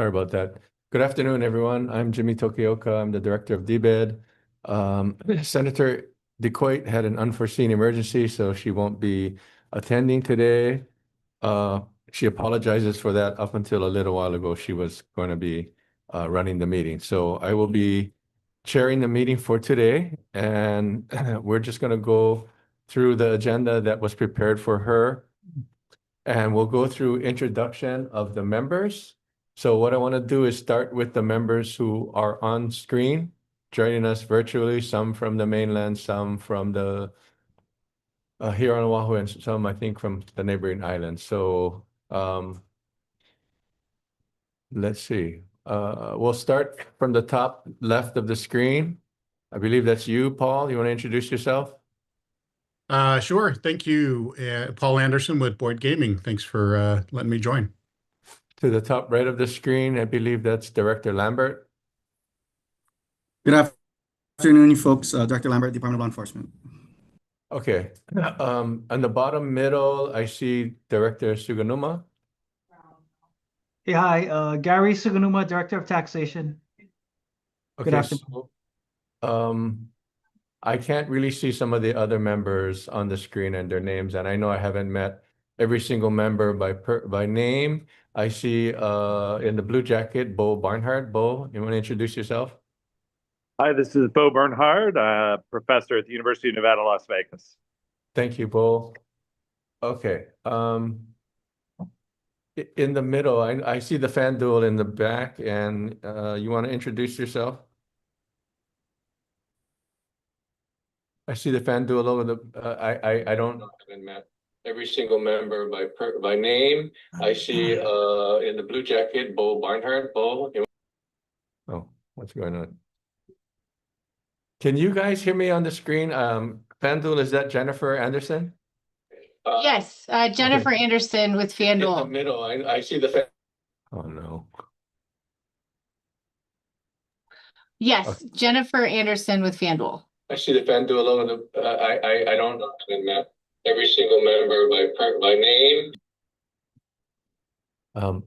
Sorry about that. Good afternoon, everyone. I'm Jimmy Tokioka. I'm the director of DBED. Senator DeCoit had an unforeseen emergency, so she won't be attending today. She apologizes for that. Up until a little while ago, she was going to be running the meeting. So I will be chairing the meeting for today, and we're just going to go through the agenda that was prepared for her. And we'll go through introduction of the members. So what I want to do is start with the members who are on screen, joining us virtually, some from the mainland, some from the here on Oahu, and some I think from the neighboring islands. So let's see. We'll start from the top left of the screen. I believe that's you, Paul. You want to introduce yourself? Sure. Thank you. Paul Anderson with Boyd Gaming. Thanks for letting me join. To the top right of the screen, I believe that's Director Lambert. Good afternoon, you folks. Director Lambert, Department of Law Enforcement. Okay. On the bottom middle, I see Director Suganuma. Hey, hi, Gary Suganuma, Director of Taxation. Good Okay, afternoon. so I can't really see some of the other members on the screen and their names, and I know I haven't met every single member by name. I see in the blue jacket, Bo Barnhart. Bo, you want to introduce yourself? Hi, this is Bo Bernhard, professor at the University of Nevada, Las Vegas. Thank you, Bo. Okay. In the middle, I see the fan duel in the back, and you want to introduce yourself? I see the fan duel over the. I don't haven't met every single member by name. I see in the blue jacket, Bo Barnhart. Bo. Oh, what's going on? Can you guys hear me on the screen? FanDuel, is that Jennifer Anderson? Yes, Jennifer Anderson with In the FanDuel. middle, I see the fan. Oh no. Yes, Okay. Jennifer Anderson with FanDuel. I see the FanDuel over the. I don't haven't met every single member by name.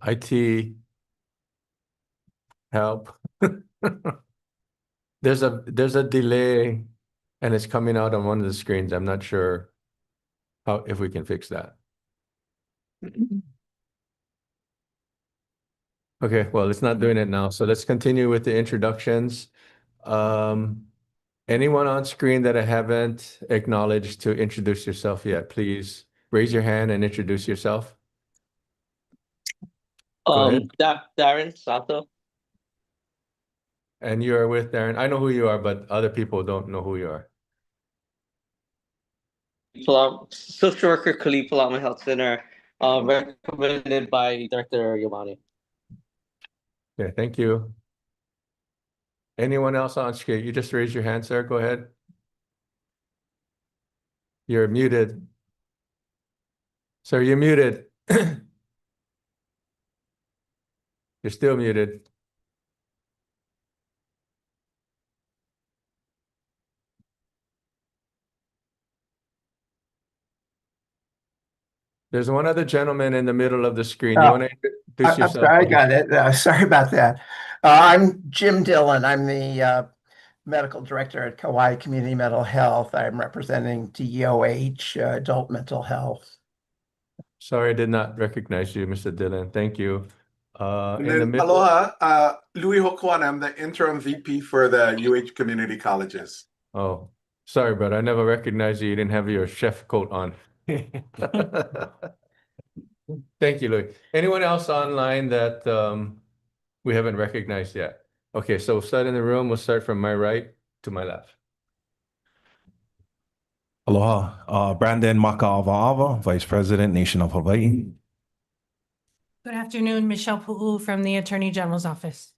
IT help. There's a delay, and it's coming out on one of the screens. I'm not sure if we can fix that. Okay, well, it's not doing it now. So let's continue with the introductions. Anyone on screen that I haven't acknowledged to introduce yourself yet, please raise your hand and introduce yourself. Go ahead. Darren Sato. And you are with Darren. I know who you are, but other people don't know who you are. Social worker Khalid Palama Health Center, recommended by Director Yamani. Okay, thank you. Anyone else on screen? You just raise your hand, sir. Go ahead. You're muted. Sir, you're muted. You're still muted. There's one other gentleman in the middle of the screen. You want to introduce yourself? I'm sorry, I got it. Sorry about that. I'm Jim Dillon. I'm the medical director at Hawai'i Community Mental Health. I'm representing DOH, Adult Mental Health. Sorry, I did not recognize you, Mr. Dillon. Thank you. And then, aloha, Louis Hokuan. I'm the interim VP for the UH Community Colleges. Oh, sorry, but I never recognized you. You didn't have your chef coat on. Thank you, Louis. Anyone else online that we haven't recognized yet? Okay, so we'll start in the room. We'll start from my right to my left. Aloha, Brandon Maka'avaava, Vice President, Nation of Hawaii. Good afternoon, Michelle Pu'u from the Attorney General's Office.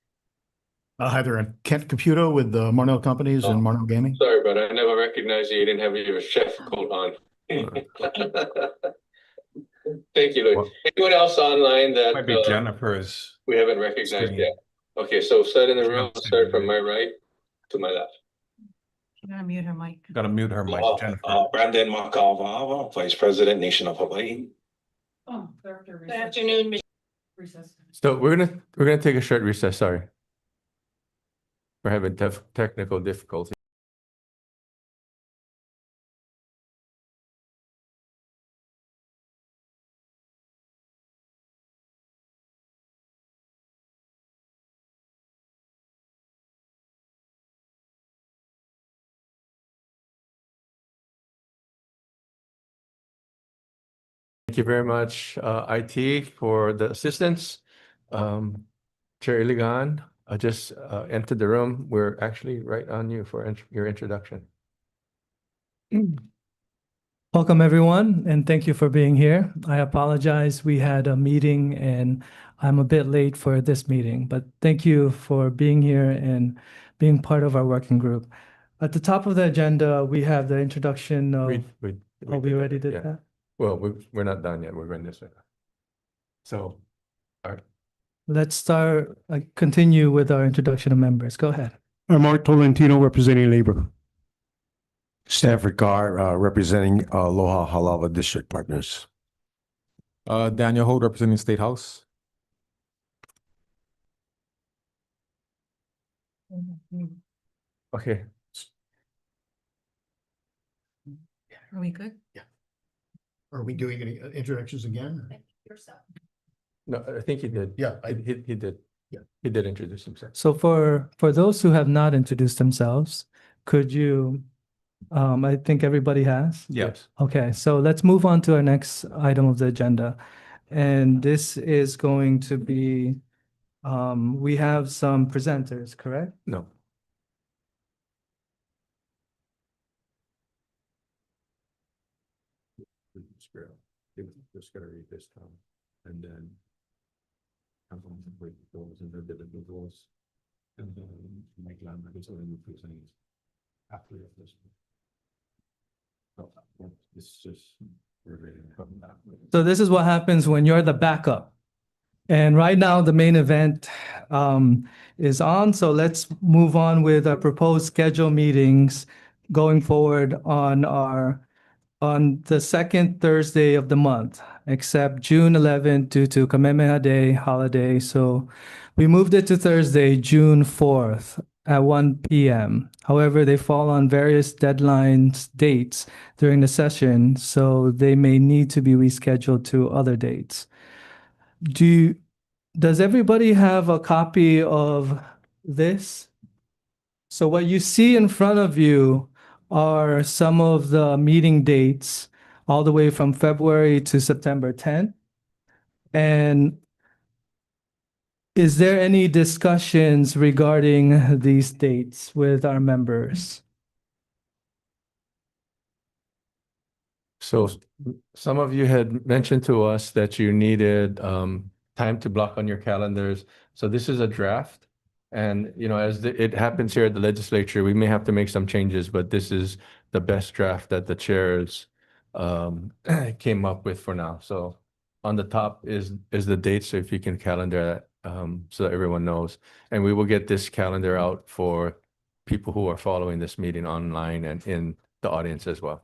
Hi there, I'm Kent Caputo with the Marnell Companies and Marnell Gaming. Sorry, but I never recognized you. You didn't have your chef coat on. Thank you, Louis. Anyone else online that Might be Jennifer's. We haven't recognized yet? Okay, so start in the room. We'll start from my right to my left. You gotta mute her mic. Gotta mute her mic, Jennifer. Brandon Maka'avaava, Vice President, Nation of Hawaii. Oh, good afternoon, So we're gonna take a short recess. Sorry, we're having technical difficulty. Thank you very much, IT, for the assistance. Chair Iligan, I just entered the room. We're actually right on you for your introduction. Welcome, everyone, and thank you for being here. I apologize. We had a meeting and I'm a bit late for this meeting, but thank you for being here and being part of our working group. At the top of the agenda, we have the introduction of, We we already did yeah. that? Well, we're not done yet. We're going this way. So, Let's continue with our introduction of members. Go ahead. I'm Mark Tolentino, representing Labor. Stanford Carr, representing Aloha Halawa District Partners. Daniel Holt, representing State House. okay. Are we good? Are we doing any introductions again? No, I think he did. Yeah, He did. Yeah. He did introduce himself. So for those who have not introduced themselves, could you, I think everybody has? Yes. Okay, so let's move on to our next item of the agenda. And this is going to be, we have some presenters, correct? No. Just gonna read this down, and then I'm going to break those and the deliverables, and then make language or new presenters after this. This is just from that. So this is what happens when you're the backup. And right now, the main event is on. So let's move on with our proposed schedule meetings going forward on the second Thursday of the month, except June 11th due to Kamehameha Day holiday. So we moved it to Thursday, June 4th at 1 p.m. However, they fall on various deadlines dates during the session, so they may need to be rescheduled to other dates. Does everybody have a copy of this? So what you see in front of you are some of the meeting dates all the way from February to September 10th. And is there any discussions regarding these dates with our members? So some of you had mentioned to us that you needed time to block on your calendars. So this is a draft. And, as it happens here at the legislature, we may have to make some changes, but this is the best draft that the chairs came up with for now. So on the top is the date. So if you can calendar that so that everyone knows. And we will get this calendar out for people who are following this meeting online and in the audience as well.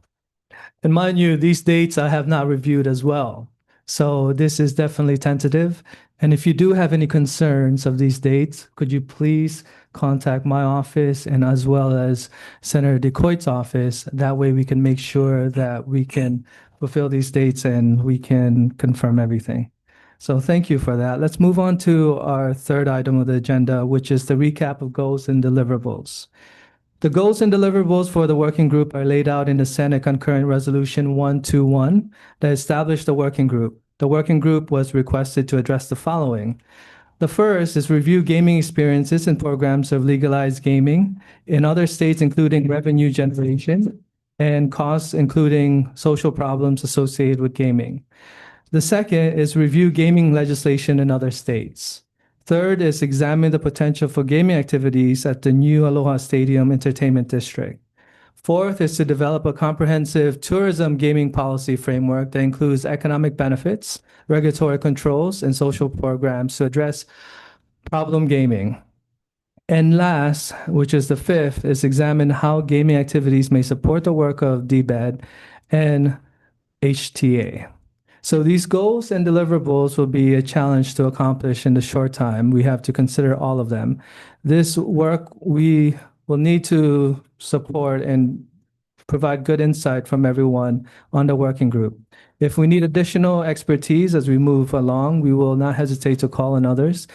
And mind you, these dates I have not reviewed as well. So this is definitely tentative. And if you do have any concerns of these dates, could you please contact my office and as well as Senator DeCoite's office? That way we can make sure that we can fulfill these dates and we can confirm everything. So thank you for that. Let's move on to our third item of the agenda, which is the recap of goals and deliverables. The goals and deliverables for the working group are laid out in the Senate Concurrent Resolution 121 that established the working group. The working group was requested to address the following. The first is review gaming experiences and programs of legalized gaming in other states, including revenue generation and costs, including social problems associated with gaming. The second is review gaming legislation in other states. Third is examine the potential for gaming activities at the new Aloha Stadium Entertainment District. Fourth is to develop a comprehensive tourism gaming policy framework that includes economic benefits, regulatory controls, and social programs to address problem gaming. And last, which is the fifth, is examine how gaming activities may support the work of DBED and HTA. So these goals and deliverables will be a challenge to accomplish in the short time. We have to consider all of them. This work we will need to support and provide good insight from everyone on the working group. If we need additional expertise as we move along, we will not hesitate to call on others,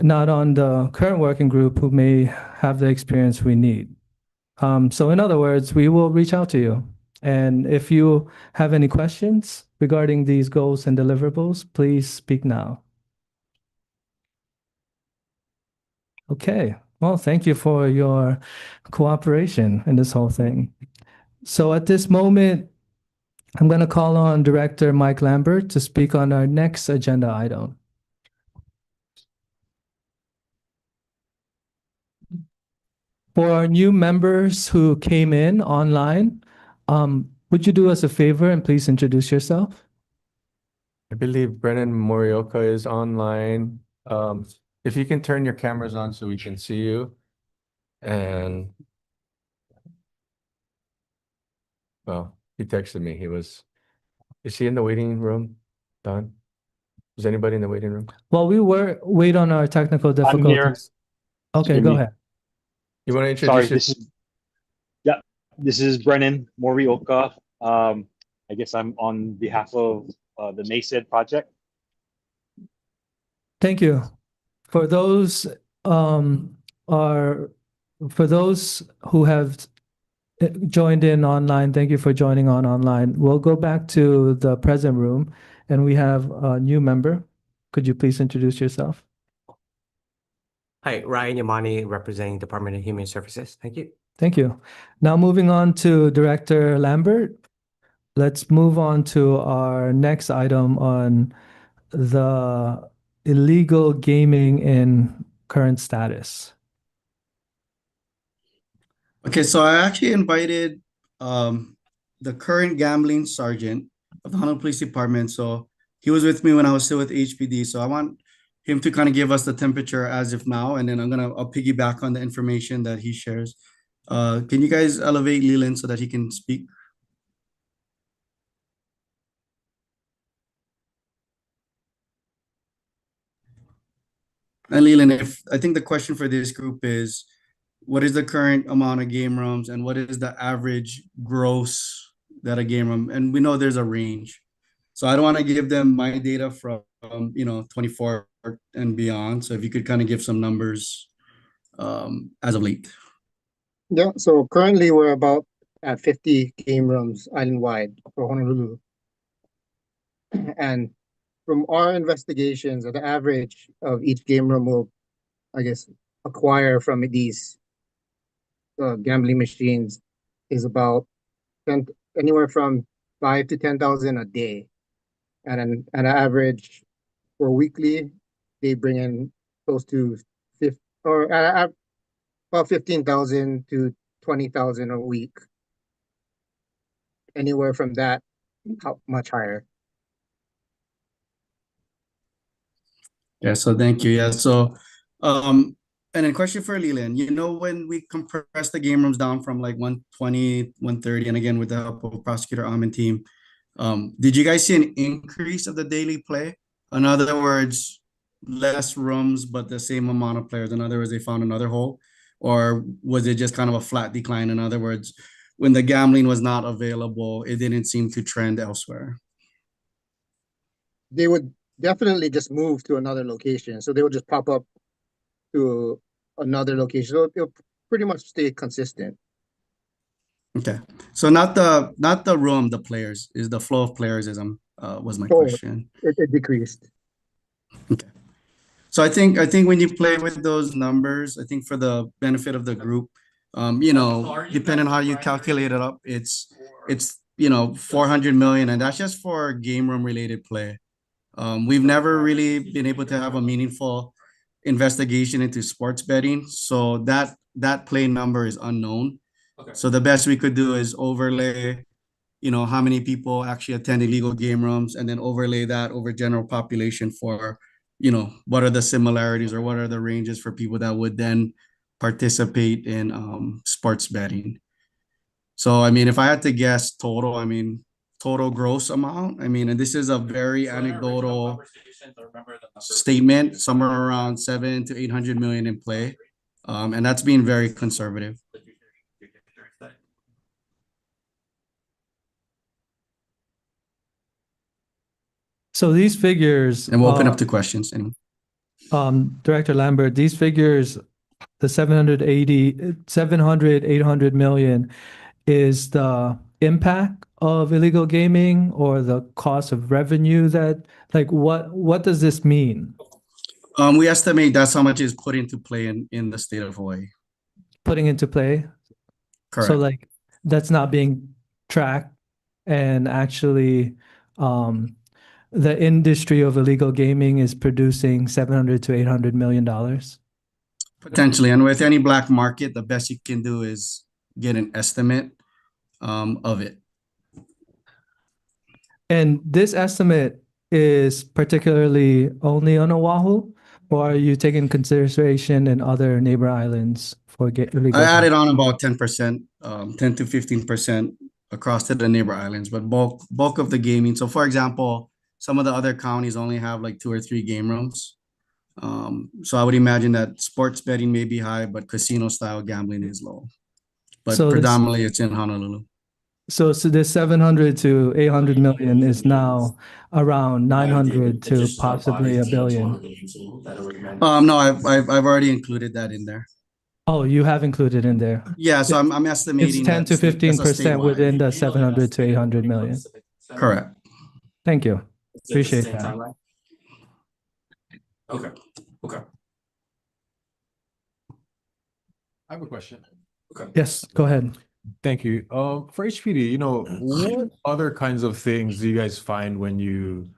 not on the current working group who may have the experience we need. So in other words, we will reach out to you. And if you have any questions regarding these goals and deliverables, please speak now. Okay, well, thank you for your cooperation in this whole thing. So at this moment, I'm going to call on Director Mike Lambert to speak on our next agenda item. For our new members who came in online, would you do us a favor and please introduce yourself? I believe Brennan Morioka is online. If you can turn your cameras on so we can see you. And well, he texted me. Is he in the waiting room, Don? Is anybody in the waiting room? Well, we wait on our technical I'm here. difficulties. Okay, go Jimmy. ahead. You want to Sorry, introduce this is Brennan Morioka. I guess I'm on behalf of the NASED project. Thank you. For those who have joined in online, thank you for joining online. We'll go back to the present room and we have a new member. Could you please introduce yourself? Hi, Ryan Yamani, representing Department of Human Services. Thank you. Thank you. Now moving on to Director Lambert. Let's move on to our next item on the illegal gaming in current status. Okay, so I actually invited the current gambling sergeant of the Honolulu Police Department. So he was with me when I was still with HPD. So I want him to kind of give us the temperature as of now, and then I'll piggyback on the information that he shares. Can you guys elevate Leland so that he can speak? And Leland, I think the question for this group is, what is the current amount of game rooms and what is the average gross that a game room? And we know there's a range. So I don't want to give them my data from 24 and beyond. So if you could kind of give some numbers as of late. Yeah, so currently we're about at 50 game rooms island-wide for Honolulu. And from our investigations, the average of each game room will, I guess, acquire from these gambling machines is about anywhere from 5 to 10,000 a day. And an average for weekly, they bring in close to about 15,000 to 20,000 a week. Anywhere from that, much higher. Yeah, so thank you. Yeah, so and then question for Leland, when we compress the game rooms down from like 120, 130, and again with the help of Prosecutor and team, did you guys see an increase of the daily play? In other words, less rooms but the same amount of players. In other words, they found another hole, or was it just kind of a flat decline? In other words, when the gambling was not available, it didn't seem to trend elsewhere. They would definitely just move to another location. So they would just pop up to another location. So it'll pretty much stay consistent. Okay. So not the room, the players, is the flow of players was my question. It decreased. Okay. So I think when you play with those numbers, I think for the benefit of the group, depending on how you calculate it up, it's 400 million, and that's just for game room related play. We've never really been able to have a meaningful investigation into sports betting, so that play number is unknown. Okay. So the best we could do is overlay, how many people actually attend illegal game rooms, and then overlay that over general population for, what are the similarities or what are the ranges for people that would then participate in sports betting. So, I mean, if I had to guess total total gross amount. I mean, and this is a very anecdotal statement, somewhere around 7 to 800 million in play. And that's being very conservative. So these figures, And we'll open up to questions. Anyway. Director Lambert, these figures, the 700, 800 million is the impact of illegal gaming or the cost of revenue that, like, what does this mean? We estimate that's how much is put into play in the state of Hawaii. Putting into play? Correct. So like that's not being tracked and actually the industry of illegal gaming is producing 700 to 800 million dollars. Potentially. And with any black market, the best you can do is get an estimate of it. And this estimate is particularly only on Oahu, or are you taking consideration in other neighbor islands for illegal? I added on about 10%, 10 to 15% across to the neighbor islands, but bulk of the gaming. So for example, some of the other counties only have like 2 or 3 game rooms. So I would imagine that sports betting may be high, but casino style gambling is low. But So predominantly it's in Honolulu. So the 700 to 800 million is now around 900 to possibly a billion. No, I've already included that in there. Oh, you have included in there. Yeah, so I'm estimating It's 10 to that's 15% statewide. within the 700 to 800 million. Correct. Thank you. Appreciate that. Okay. Okay. I have a question. Okay. Yes, go ahead. Thank you. For HPD, you know, what other kinds of things do you guys find when you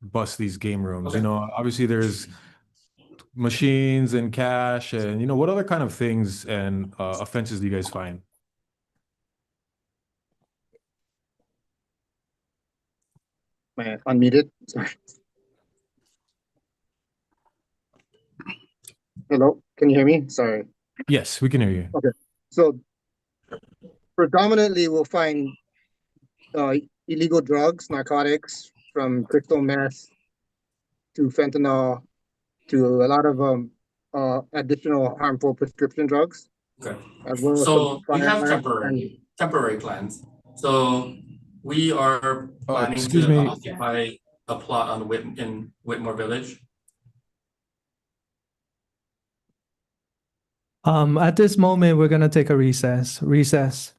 bust these game rooms? You know, obviously there's machines and cash, and you know, what other kind of things and offenses do you guys find? Man, unmuted. Sorry. Hello, can you hear me? Sorry. Yes, we can hear you. Okay, so predominantly we'll find illegal drugs, narcotics, from crystal meth to fentanyl to a lot of additional harmful prescription drugs. Okay. As well as So some we have firearms temporary plans. So we are planning excuse to me. occupy a plot on in Whitmore Village. At this moment, we're gonna take a recess. Recess.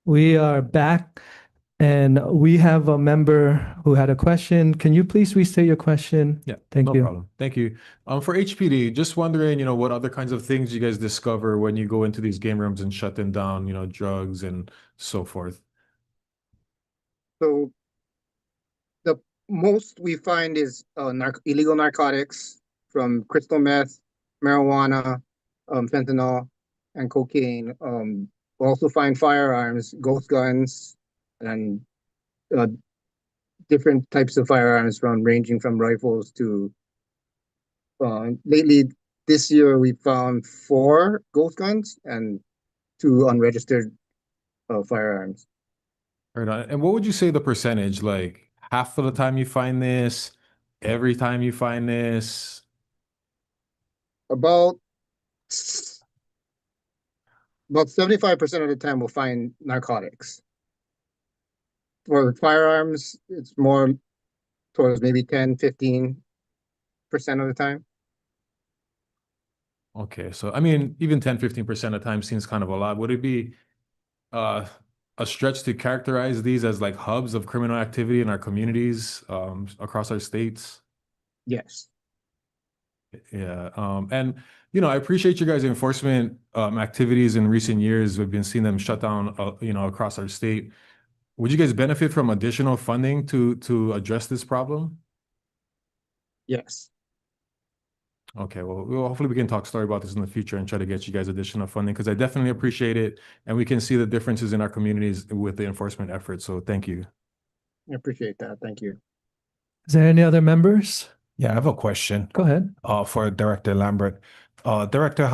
We are back and we have a member who had a question. Can you please restate your question? Yeah, Thank no you. problem. Thank you. For HPD, just wondering, you know, what other kinds of things you guys discover when you go into these game rooms and shut them down, you know, drugs and so forth. So the most we find is illegal narcotics from crystal meth, marijuana, fentanyl, and cocaine. We also find firearms, ghost guns, and different types of firearms from ranging from rifles to lately this year we found 4 ghost guns and 2 unregistered firearms. Right on. And what would you say the percentage, like half of the time you find this, every time you find this? About 75% of the time we'll find narcotics. For firearms, it's more towards maybe 10-15% of the time. Okay, so I mean, even 10-15% of the time seems kind of a lot. Would it be a stretch to characterize these as like hubs of criminal activity in our communities across our states? Yes. Yeah, and you know, I appreciate you guys' enforcement activities in recent years. We've been seeing them shut down, you know, across our state. Would you guys benefit from additional funding to address this problem? Yes. Okay, well, hopefully we can talk story about this in the future and try to get you guys additional funding because I definitely appreciate it, and we can see the differences in our communities with the enforcement effort. So thank you. I appreciate that. Thank you. Is there any other members? Yeah, I have a question. Go ahead. For Director Lambert. Director,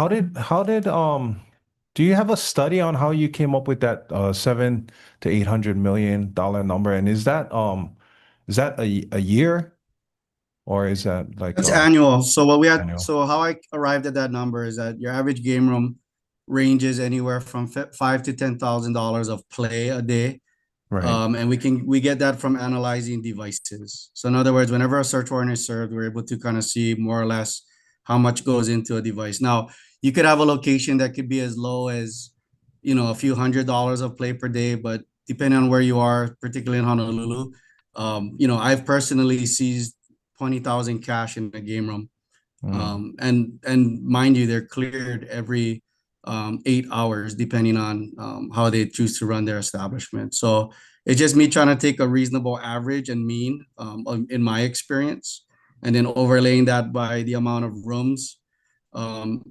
do you have a study on how you came up with that 7 to 800 million dollar number? And is that a year, or is that like It's annual. So what we had, annual? so how I arrived at that number is that your average game room ranges anywhere from $5,000 to $10,000 of play a day. Right. And we get that from analyzing devices. So in other words, whenever a search warrant is served, we're able to kind of see more or less how much goes into a device. Now, you could have a location that could be as low as, a few $100s of play per day, but depending on where you are, particularly in Honolulu, I've personally seized 20,000 cash in the game room. And mind you, they're cleared every 8 hours, depending on how they choose to run their establishment. So it's just me trying to take a reasonable average and mean in my experience, and then overlaying that by the amount of rooms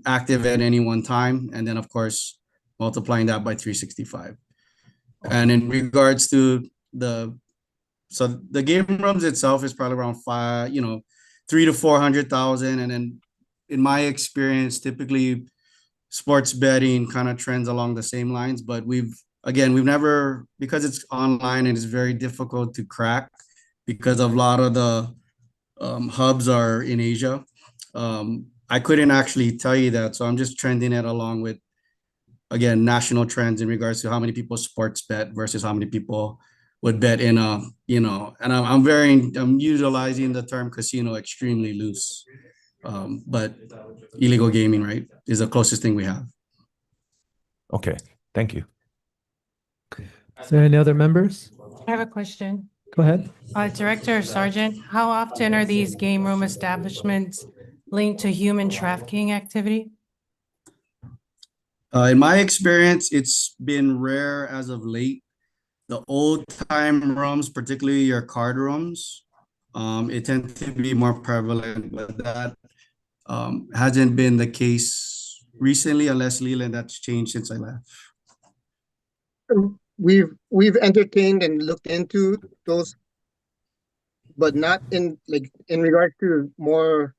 active at any one time, and then of course multiplying that by 365. And in regards to the game rooms itself is probably around 3 to 400,000, and then in my experience, typically sports betting kind of trends along the same lines, but we've never, because it's online and it's very difficult to crack because of a lot of the hubs are in Asia. I couldn't actually tell you that, so I'm just trending it along with, again, national trends in regards to how many people sports bet versus how many people would bet in and I'm utilizing the term casino extremely loose. But illegal gaming, right, is the closest thing we have. Okay, thank you. Is there any other members? I have a question. Go ahead. Director or Sergeant, how often are these game room establishments linked to human trafficking activity? In my experience, it's been rare as of late. The old time rooms, particularly your card rooms, it tends to be more prevalent, but that hasn't been the case recently, unless Leland, that's changed since I left. We've entertained and looked into those, but not in regards to more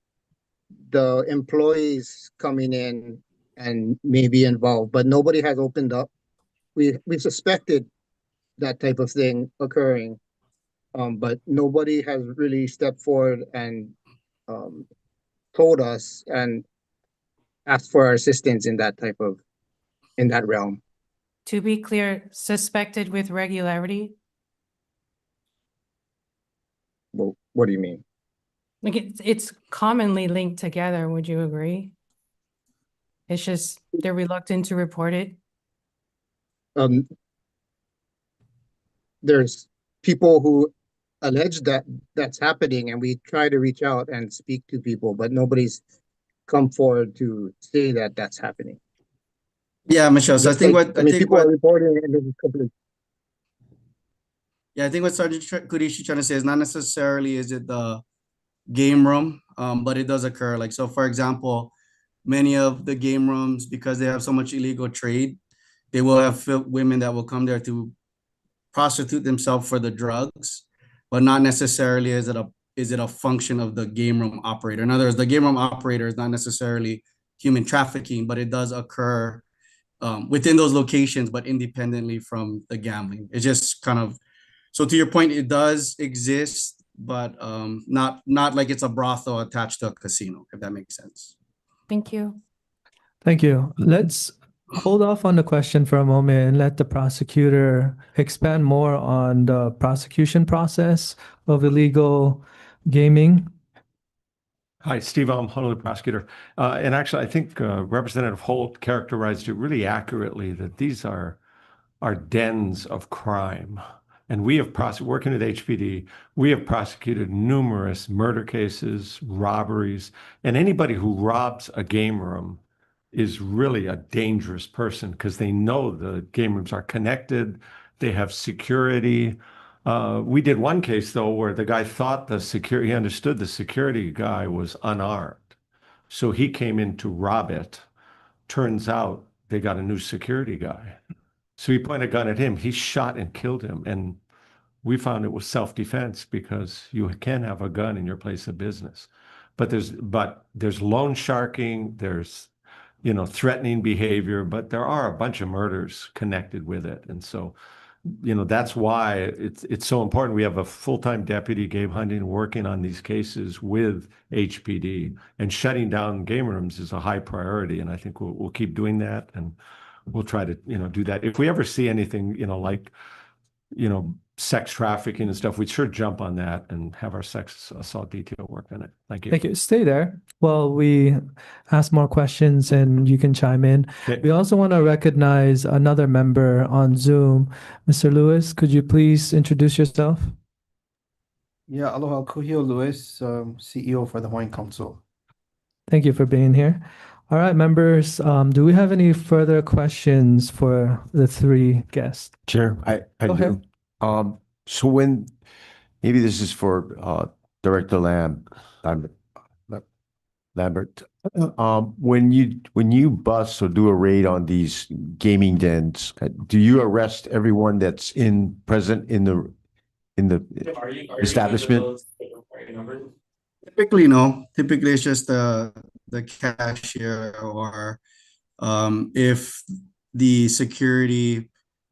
the employees coming in and maybe involved, but nobody has opened up. We suspected that type of thing occurring, but nobody has really stepped forward and told us and asked for our assistance in that realm. To be clear, suspected with regularity? Well, what do you mean? Like it's commonly linked together, would you agree? It's just they're reluctant to report it. There's people who allege that that's happening, and we try to reach out and speak to people, but nobody's come forward to say that that's happening. Yeah, Michelle. So I think people are reporting, and this is complete. Yeah, I think what Sergeant Kudishi trying to say is not necessarily is it the game room, but it does occur. Like, so for example, many of the game rooms, because they have so much illegal trade, they will have women that will come there to prostitute themselves for the drugs, but not necessarily is it a function of the game room operator. In other words, the game room operator is not necessarily human trafficking, but it does occur within those locations, but independently from the gambling. It's just kind of, so to your point, it does exist, but not like it's a brothel attached to a casino, if that makes sense. Thank you. Thank you. Let's hold off on the question for a moment and let the prosecutor expand more on the prosecution process of illegal gaming. Hi, Steve. I'm Honolulu prosecutor. And actually, I think Representative Holt characterized it really accurately that these are dens of crime. And we have working at HPD, we have prosecuted numerous murder cases, robberies, and anybody who robs a game room is really a dangerous person because they know the game rooms are connected, they have security. We did one case though where the guy thought he understood the security guy was unarmed. So he came in to rob it. Turns out they got a new security guy. So he pointed a gun at him. He shot and killed him. And we found it was self-defense because you can have a gun in your place of business. But there's loan sharking, there's threatening behavior, but there are a bunch of murders connected with it. And so, that's why it's so important. We have a full-time deputy, Gabe Hunting, working on these cases with HPD, and shutting down game rooms is a high priority. And I think we'll keep doing that, and we'll try to, do that. If we ever see anything, like, sex trafficking and stuff, we'd sure jump on that and have our sex assault detail work on it. Thank you. Thank you. Stay there while we ask more questions and you can chime in. Okay. We also want to recognize another member on Zoom. Mr. Lewis, could you please introduce yourself? Yeah, aloha, Kuhio Lewis, CEO for the Hawaiian Council. Thank you for being here. All right, members, do we have any further questions for the three guests? Chair, I Go do. ahead. So maybe this is for Director Lambert. When you bust or do a raid on these gaming dens, do you arrest everyone that's present in the establishment? Typically, no. Typically, it's just the cashier, or if the security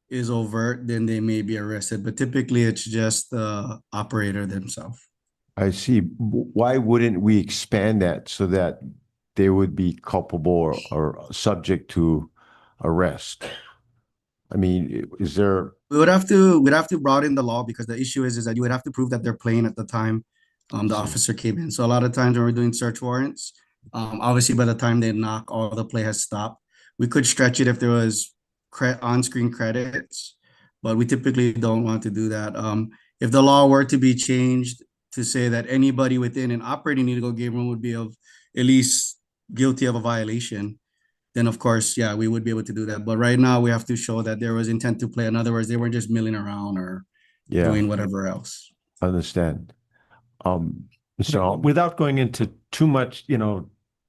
is overt, then they may be arrested. But typically, it's just the operator themselves. I see. Why wouldn't we expand that so that they would be culpable or subject to arrest? I mean, is there? We'd have to broaden the law, because the issue is that you would have to prove that they're playing at the time the officer came in. So a lot of times when we're doing search warrants, obviously by the time they knock, all the play has stopped. We could stretch it if there was on-screen credits, but we typically don't want to do that. If the law were to be changed to say that anybody within an operating illegal game room would be at least guilty of a violation, then of course, yeah, we would be able to do that. But right now we have to show that there was intent to play. In other words, they weren't just milling around or doing whatever else. Understand. So without going into too much,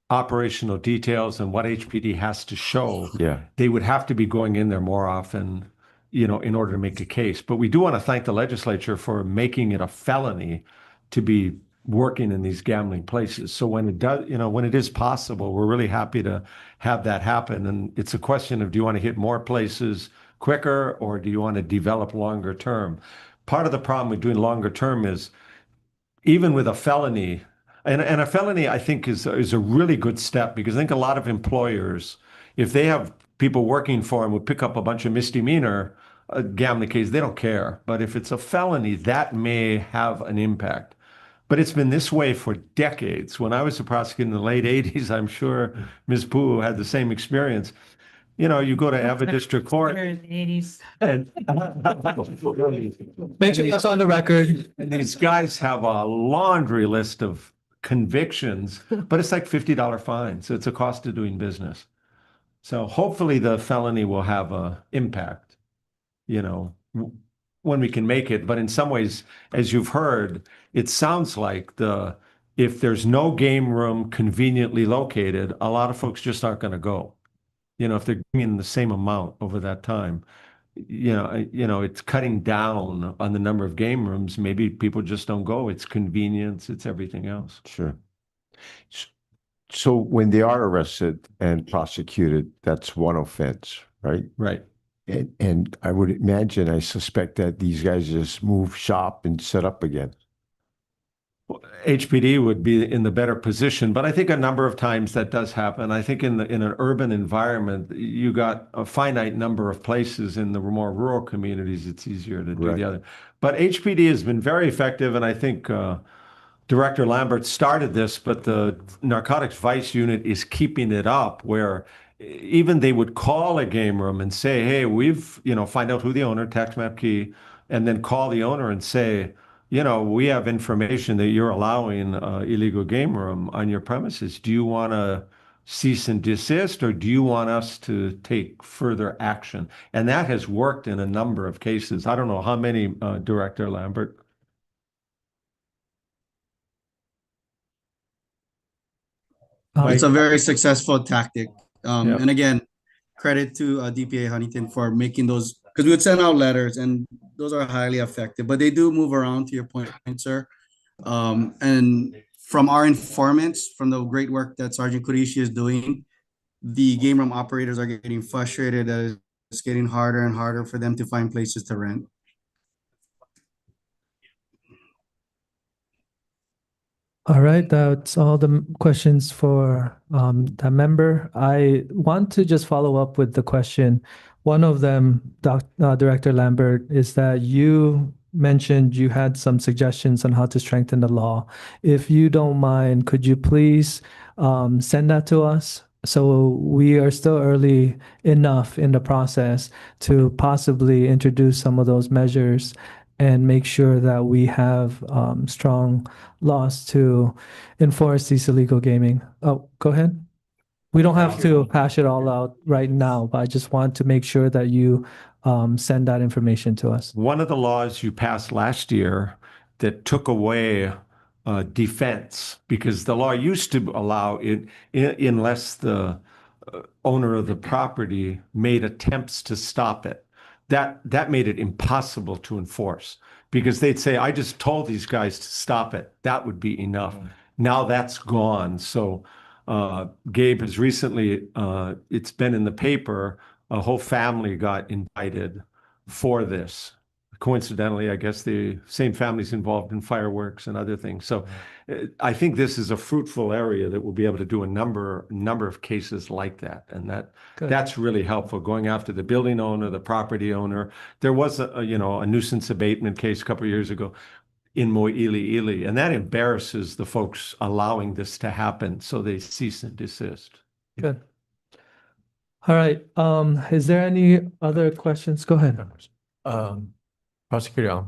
operational details and what HPD has to show, they would have to be going in there more often, in order to make a case. But we do want to thank the legislature for making it a felony to be working in these gambling places. So when it does, when it is possible, we're really happy to have that happen. And it's a question of, do you want to hit more places quicker, or do you want to develop longer term? Part of the problem with doing longer term is, even with a felony, and a felony, I think, is a really good step, because I think a lot of employers, if they have people working for them, would pick up a bunch of misdemeanor gambling cases, they don't care. But if it's a felony, that may have an impact. But it's been this way for decades. When I was a prosecutor in the late 80s, I'm sure Ms. Poo had the same experience. You go to Ava District Court. In the 80s. And Make sure that's on the record. And these guys have a laundry list of convictions, but it's like $50 fine. So it's a cost of doing business. So hopefully the felony will have a impact, when we can make it. But in some ways, as you've heard, it sounds like if there's no game room conveniently located, a lot of folks just aren't going to go. If they're getting the same amount over that time, it's cutting down on the number of game rooms. Maybe people just don't go. It's convenience. It's everything else. Sure. So when they are arrested and prosecuted, that's one offense, right? Right. And I would imagine, I suspect that these guys just move shop and set up again. HPD would be in the better position, but I think a number of times that does happen. I think in an urban environment, you got a finite number of places. In the more rural communities, it's easier to do the other. But HPD has been very effective, and I think Director Lambert started this, but the Narcotics Vice Unit is keeping it up, where even they would call a game room and say, hey, we've, find out who the owner, tax map key, and then call the owner and say, we have information that you're allowing illegal game room on your premises. Do you want to cease and desist, or do you want us to take further action? And that has worked in a number of cases. I don't know how many, Director Lambert. It's a very successful tactic. Yeah. And again, credit to DPA Huntington for making those, because we would send out letters and those are highly effective, but they do move around, to your point, sir. And from our informants, from the great work that Sergeant Kurishi is doing, the game room operators are getting frustrated that it's getting harder and harder for them to find places to rent. All right, that's all the questions for the member. I want to just follow up with the question. One of them, Director Lambert, is that you mentioned you had some suggestions on how to strengthen the law. If you don't mind, could you please send that to us? So we are still early enough in the process to possibly introduce some of those measures and make sure that we have strong laws to enforce these illegal gaming. Oh, go ahead. We don't have to hash it all out right now, but I just want to make sure that you send that information to us. One of the laws you passed last year that took away defense, because the law used to allow it unless the owner of the property made attempts to stop it. That made it impossible to enforce, because they'd say, I just told these guys to stop it. That would be enough. Now that's gone. So Gabe has recently, it's been in the paper, a whole family got indicted for this. Coincidentally, I guess the same family's involved in fireworks and other things. So I think this is a fruitful area that we'll be able to do a number of cases like that. And that's really helpful, going after the building owner, the property owner. There was a nuisance abatement case a couple of years ago in Mo'ili, and that embarrasses the folks allowing this to happen. So they cease and desist. Good. All right. Is there any other questions? Go ahead. Prosecutor.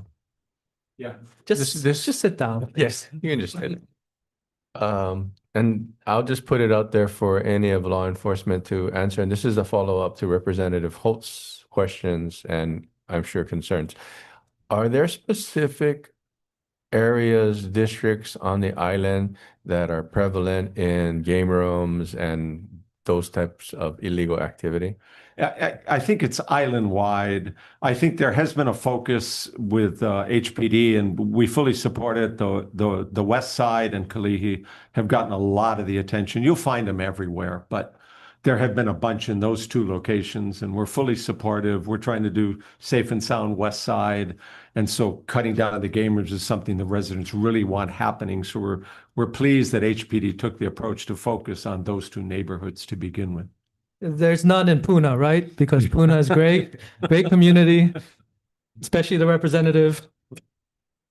Yeah. Just sit down. Yes, you can just sit. And I'll just put it out there for any of law enforcement to answer. And this is a follow-up to Representative Holt's questions and I'm sure concerns. Are there specific areas, districts on the island that are prevalent in game rooms and those types of illegal activity? I think it's island-wide. I think there has been a focus with HPD, and we fully support it. The West Side and Kalihi have gotten a lot of the attention. You'll find them everywhere, but there have been a bunch in those two locations, and we're fully supportive. We're trying to do safe and sound West Side, and so cutting down the gamers is something the residents really want happening. So we're pleased that HPD took the approach to focus on those two neighborhoods to begin with. There's none in Puna, right? Because Puna is great, great community, especially the representative.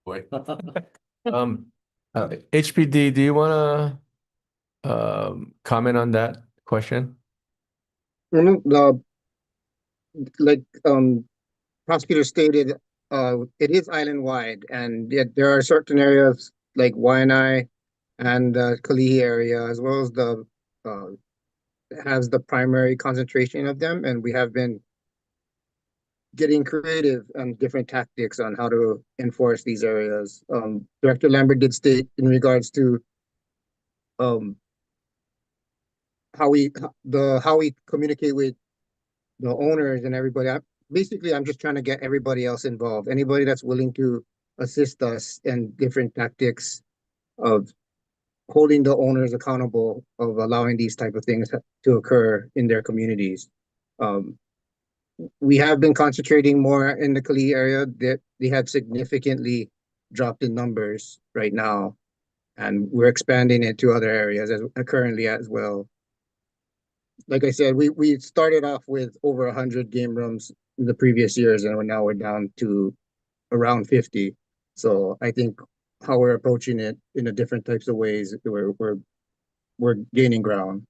Wait. HPD, do you want to comment on that question? Like prosecutor stated, it is island wide, and yet there are certain areas like Waianae and Kalihi area, as well as the has the primary concentration of them, and we have been getting creative and different tactics on how to enforce these areas. Director Lambert did state in regards to how we communicate with the owners and everybody. Basically, I'm just trying to get everybody else involved. Anybody that's willing to assist us in different tactics of holding the owners accountable, of allowing these type of things to occur in their communities. We have been concentrating more in the Kalihi area. They have significantly dropped in numbers right now, and we're expanding it to other areas currently as well. Like I said, we started off with over 100 game rooms in the previous years, and now we're down to around 50. So I think how we're approaching it in a different types of ways, we're gaining ground.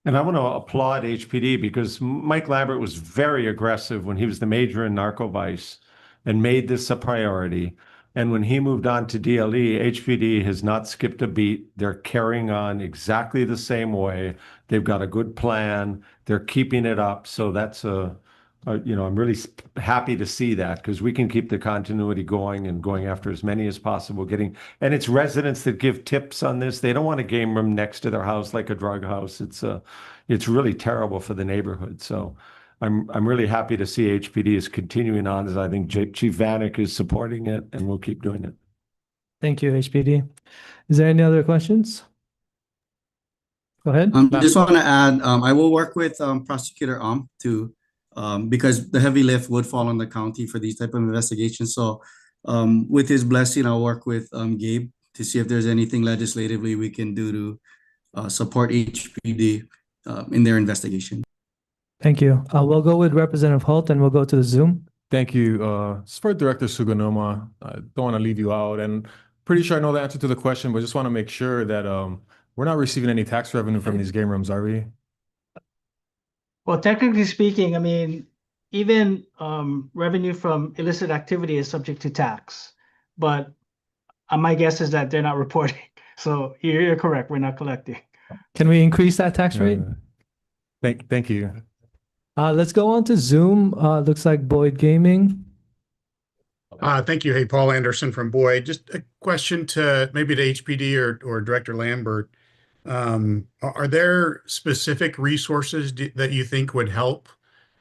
And I want to applaud HPD, because Mike Lambert was very aggressive when he was the major in narco-vice and made this a priority. And when he moved on to DLE, HPD has not skipped a beat. They're carrying on exactly the same way. They've got a good plan. They're keeping it up. So that's I'm really happy to see that because we can keep the continuity going and going after as many as possible. And it's residents that give tips on this. They don't want a game room next to their house like a drug house. It's really terrible for the neighborhood. So I'm really happy to see HPD is continuing on, as I think Chief Vanek is supporting it, and we'll keep doing it. Thank you, HPD. Is there any other questions? Go ahead. Just want to add, I will work with Prosecutor to because the heavy lift would fall on the county for these type of investigations. So with his blessing, I'll work with Gabe to see if there's anything legislatively we can do to support HPD in their investigation. Thank you. We'll go with Representative Holt and we'll go to the Zoom. Thank you. It's for Director Suganuma. I don't want to leave you out, and pretty sure I know the answer to the question, but just want to make sure that we're not receiving any tax revenue from these game rooms, are we? Well, technically speaking, I mean, even revenue from illicit activity is subject to tax, but my guess is that they're not reporting. So you're correct. We're not collecting. Can we increase that tax rate? Thank you. Let's go on to Zoom. Looks like Boyd Gaming. Thank you. Hey, Paul Anderson from Boyd. Just a question to maybe to HPD or Director Lambert. Are there specific resources that you think would help?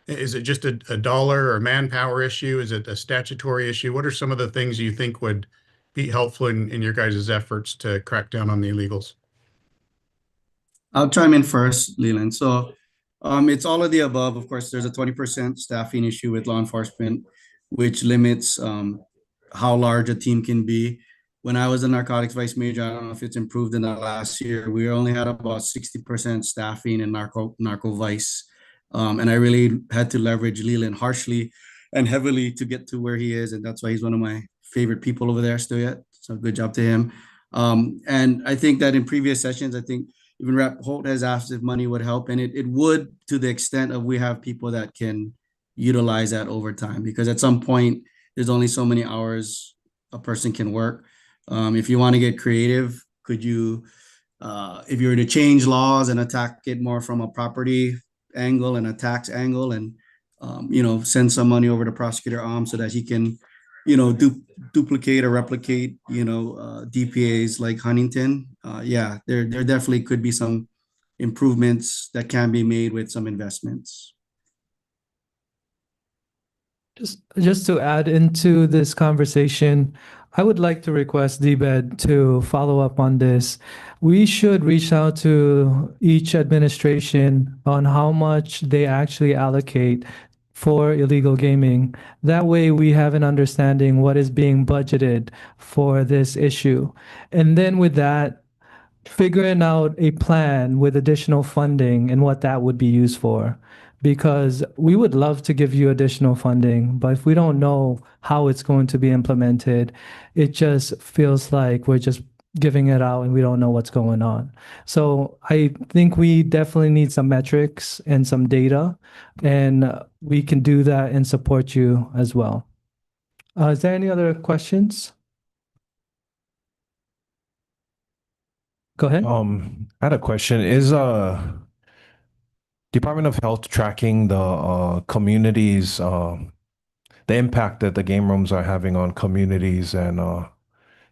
Is it just a dollar or manpower issue? Is it a statutory issue? What are some of the things you think would be helpful in your guys' efforts to crack down on the illegals? I'll chime in first, Leland. So it's all of the above. Of course, there's a 20% staffing issue with law enforcement, which limits how large a team can be. When I was a narcotics vice major, I don't know if it's improved in the last year, we only had about 60% staffing in narco vice. And I really had to leverage Leland harshly and heavily to get to where he is. And that's why he's one of my favorite people over there still yet. So good job to him. And I think that in previous sessions, I think even Rep. Holt has asked if money would help. And it would, to the extent of we have people that can utilize that overtime, because at some point, there's only so many hours a person can work. If you want to get creative, could you, if you were to change laws and attack it more from a property angle and a tax angle, and send some money over to Prosecutor so that he can, duplicate or replicate, DPAs like Huntington. Yeah, there definitely could be some improvements that can be made with some investments. Just to add into this conversation, I would like to request DBED to follow up on this. We should reach out to each administration on how much they actually allocate for illegal gaming. That way we have an understanding what is being budgeted for this issue. And then with that, figuring out a plan with additional funding and what that would be used for. Because we would love to give you additional funding, but if we don't know how it's going to be implemented, it just feels like we're just giving it out and we don't know what's going on. So I think we definitely need some metrics and some data, and we can do that and support you as well. Is there any other questions? Go ahead. I had a question. Is Department of Health tracking the communities, the impact that the game rooms are having on communities and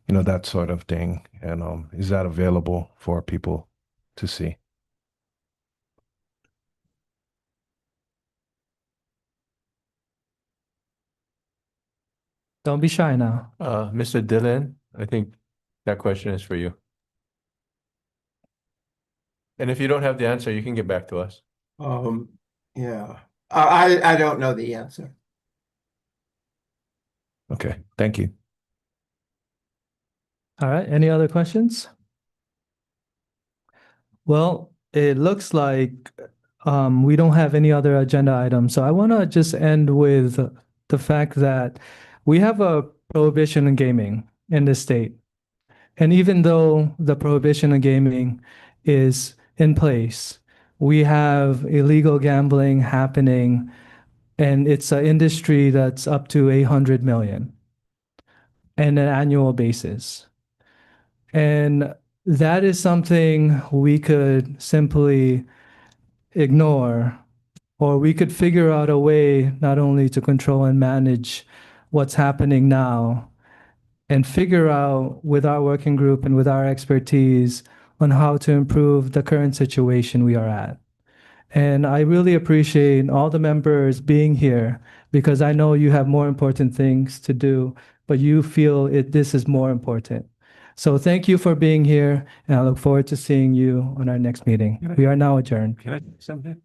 that sort of thing? And is that available for people to see? Don't be shy now. Mr. Dillon, I think that question is for you. And if you don't have the answer, you can get back to us. Yeah, I don't know the answer. Okay, thank you. All right, any other questions? Well, it looks like we don't have any other agenda items. So I want to just end with the fact that we have a prohibition on gaming in this state. And even though the prohibition on gaming is in place, we have illegal gambling happening, and it's an industry that's up to 800 million on an annual basis. And that is something we could simply ignore or we could figure out a way not only to control and manage what's happening now, and figure out with our working group and with our expertise on how to improve the current situation we are at. And I really appreciate all the members being here because I know you have more important things to do, but you feel this is more important. So thank you for being here, and I look forward to seeing you on our next meeting. We are now adjourned. Can I say something?